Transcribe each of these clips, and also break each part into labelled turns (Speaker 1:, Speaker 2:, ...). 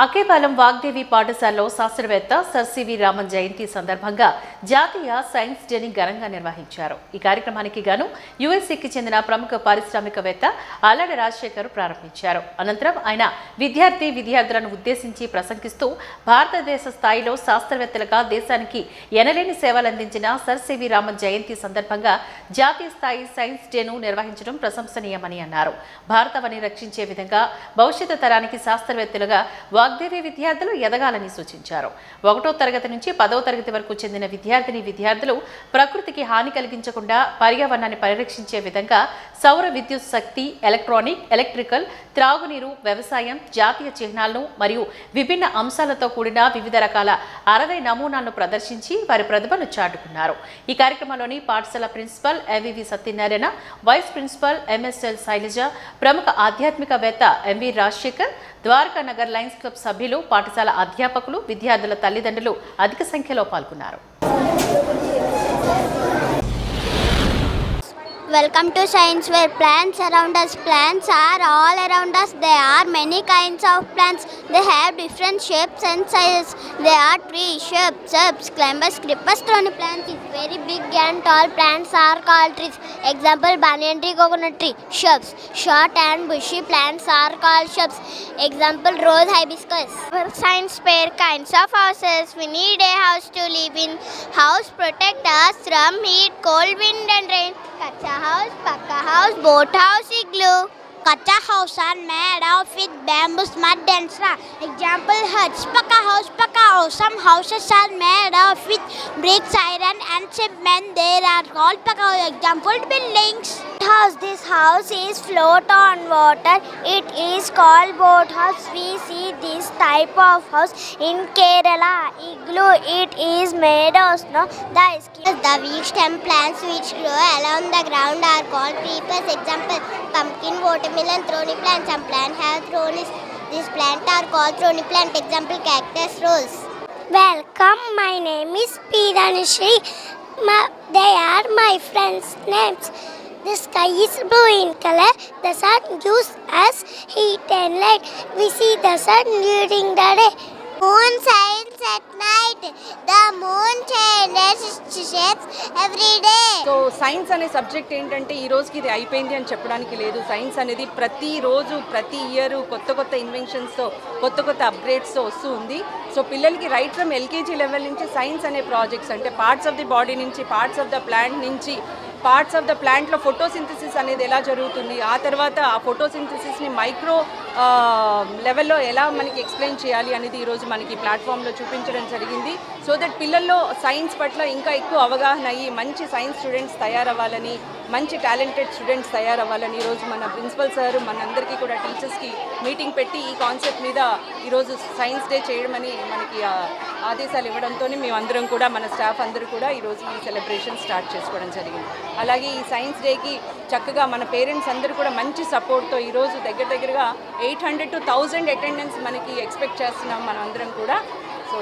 Speaker 1: అకేపాలెం వాగ్దేవి పాఠశాలలో శాస్త్రవేత్త sir C V Raman జయంతి సందర్భంగా జాతీయ సైన్స్ డేని ఘనంగా నిర్వహించారు. ఈ కార్యక్రమానికి గాను యుఎస్ఏకి చెందిన ప్రముఖ పారిశ్రామికవేత్త అల్లడి రాజశేఖర్ ప్రారంభించారు. అనంతరం ఆయన విద్యార్థులను ఉద్దేశించి ప్రసంగిస్తూ భారతదేశ స్థాయిలో శాస్త్రవేత్తలుగా దేశానికి ఎనలేని సేవలందించిన సర్ సివి రామన్ జయంతి సందర్భంగా జాతీయ స్థాయి సైన్స్ డేను నిర్వహించడం ప్రశంసనీయమని అన్నారు. భారతవని రక్షించే విధంగా భవిష్యత్తు తరానికి శాస్త్రవేత్తలుగా వాగ్దేవి విద్యార్థులు ఎదగాలని సూచించారు. 1వ తరగతి నుంచి 10వ తరగతి వరకు చెందిన విద్యార్థులు ప్రకృతికి హాని కలిగించకుండా పర్యావరణాన్ని పరిరక్షించే విధంగా సౌర విద్యుత్ శక్తి, ఎలక్ట్రికల్, త్రాగునీరు, వ్యవసాయం, జాతీయ చిహ్నాలను మరియు విభిన్న అంశాలతో కూడిన వివిధ రకాల 60 నమూనాలను ప్రదర్శించి వారి ప్రతిభను చాటుకున్నారు. ఈ కార్యక్రమంలోని పాఠశాల principal MVV Satyanarayana, vice principal MSL Sailaja, ప్రముఖ ఆధ్యాత్మికవేత్త MV Rajasekhar, Dwaraka Nagar Lions Club సభ్యులు, పాఠశాల అధ్యాపకులు, విద్యార్థుల తల్లిదండ్రులు అధిక సంఖ్యలో పాల్గొన్నారు.
Speaker 2: Welcome to science where plants around us. Plants are all around us. There are many kinds of plants. They have different shapes and sizes. There are trees, shrubs, climbers, creepers. Thorny plants is very big and tall. Plants are called trees. Example, banyan tree, coconut tree. Shrubs. Short and bushy plants are called shrubs. Example, rose, hibiscus. For science fair kinds of houses. We need a house to live in. House protect us from heat, cold, wind and rain. Kacha house, pakka house, boat house, igloo. Kacha house are made of with bamboo, mud and straw. Example, huts. Pakka house. Some houses are made of with bricks, iron and cement. They are called pakka house. Example, buildings. This house is float on water. It is called boat house. We see this type of house in Kerala. Igloo. It is made of snow. The weak stem plants which grow along the ground are called creepers. Example, pumpkin, watermelon, thorny plants. Some plants have thorns. These plants are called thorny plant. Example, cactus, rose. Welcome. My name is P. Danishri. They are my friends' names. The sky is blue in color. The sun gives us heat and light. We see the sun during the day. Moon shines at night. The moon changes shapes every day.
Speaker 3: So science అనే subject ఏంటంటే ఈ రోజుకి ఇది అయిపోయింది అని చెప్పడానికి లేదు. Science అనేది ప్రతిరోజు ప్రతి ఇయర్ కొత్త ఇన్వెన్షన్స్తో కొత్త అప్గ్రేడ్స్తో వస్తూ ఉంది. సో పిల్లలకి రైట్ ఫ్రమ్ ఎల్కేజీ లెవెల్ నుంచి సైన్స్ అనే ప్రాజెక్ట్స్ అంటే పార్ట్స్ ఆఫ్ ది బాడీ నుంచి, పార్ట్స్ ఆఫ్ ద ప్లాంట్ నుంచి, పార్ట్స్ ఆఫ్ ద ప్లాంట్లో ఫోటోసింథసిస్ అనేది ఎలా జరుగుతుంది, ఆ తర్వాత ఆ ఫోటోసింథసిస్ని మైక్రో లెవెల్లో ఎలా మనకి ఎక్స్ప్లెయిన్ చేయాలి అనేది ఈరోజు మనకి ప్లాట్ఫామ్లో చూపించడం జరిగింది. సో దట్ పిల్లల్లో సైన్స్ పట్ల ఇంకా ఎక్కువ అవగాహన అయ్యి మంచి సైన్స్ స్టూడెంట్స్ తయారవ్వాలని, మంచి టాలెంటెడ్ స్టూడెంట్స్ తయారవ్వాలని ఈరోజు మన ప్రిన్సిపల్ సార్ మనందరికీ కూడా టీచర్స్కి మీటింగ్ పెట్టి ఈ కాన్సెప్ట్ మీద ఈరోజు సైన్స్ డే చేయడమని మనకి ఆదేశాలు ఇవ్వడంతో మేమందరం కూడా మన స్టాఫ్ అందరూ కూడా ఈరోజు ఈ సెలబ్రేషన్ స్టార్ట్ చేసుకోవడం జరిగింది. అలాగే ఈ సైన్స్ డేకి చక్కగా మన పేరెంట్స్ అందరూ కూడా మంచి సపోర్ట్తో ఈరోజు దగ్గరగా 800 to 1000 అటెండెన్స్ మనకి ఎక్స్పెక్ట్ చేస్తున్నాం మనం అందరం కూడా. సో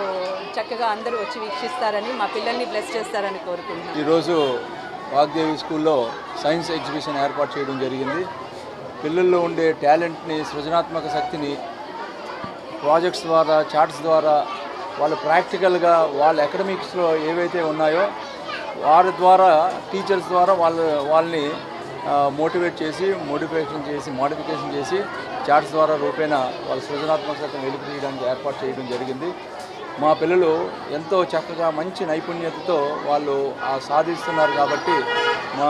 Speaker 3: చక్కగా అందరూ వచ్చి వీక్షిస్తారని, మా పిల్లల్ని బ్లెస్ చేస్తారని కోరుకుంటున్నాం.
Speaker 4: ఈరోజు వాగ్దేవి స్కూల్లో సైన్స్ ఎగ్జిబిషన్ ఏర్పాటు చేయడం జరిగింది. పిల్లల్లో ఉండే టాలెంట్ని, సృజనాత్మక శక్తిని ప్రాజెక్ట్స్ ద్వారా, చార్ట్స్ ద్వారా, వాళ్ళు ప్రాక్టికల్గా వాళ్ళ అకాడమిక్స్లో ఏవైతే ఉన్నాయో వారి ద్వారా, టీచర్స్ ద్వారా వాళ్ళని మోటివేట్ చేసి, మోడిఫికేషన్ చేసి చార్ట్స్ ద్వారా రూపేణ వాళ్ళ సృజనాత్మక శక్తిని వెలికి తీయడానికి ఏర్పాటు చేయడం జరిగింది. మా పిల్లలు ఎంతో చక్కగా మంచి నైపుణ్యతతో వాళ్ళు సాధిస్తున్నారు. కాబట్టి మా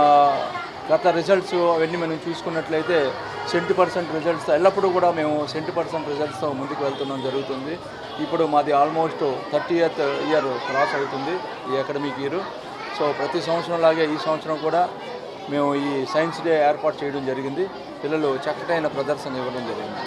Speaker 4: గత రిజల్ట్స్ అవన్నీ మనం చూసుకున్నట్లయితే 70% రిజల్ట్స్తో ఎల్లప్పుడూ కూడా మేము 70% రిజల్ట్స్తో ముందుకు వెళ్తున్నాం జరుగుతుంది. ఇప్పుడు మాది ఆల్మోస్ట్ 30th ఇయర్ క్రాస్ అవుతుంది ఈ అకాడమిక్ ఇయర్. సో ప్రతి సంవత్సరంలాగే ఈ సంవత్సరం కూడా మేము ఈ సైన్స్ డే ఏర్పాటు చేయడం జరిగింది. పిల్లలు చక్కటైన ప్రదర్శన ఇవ్వడం జరిగింది.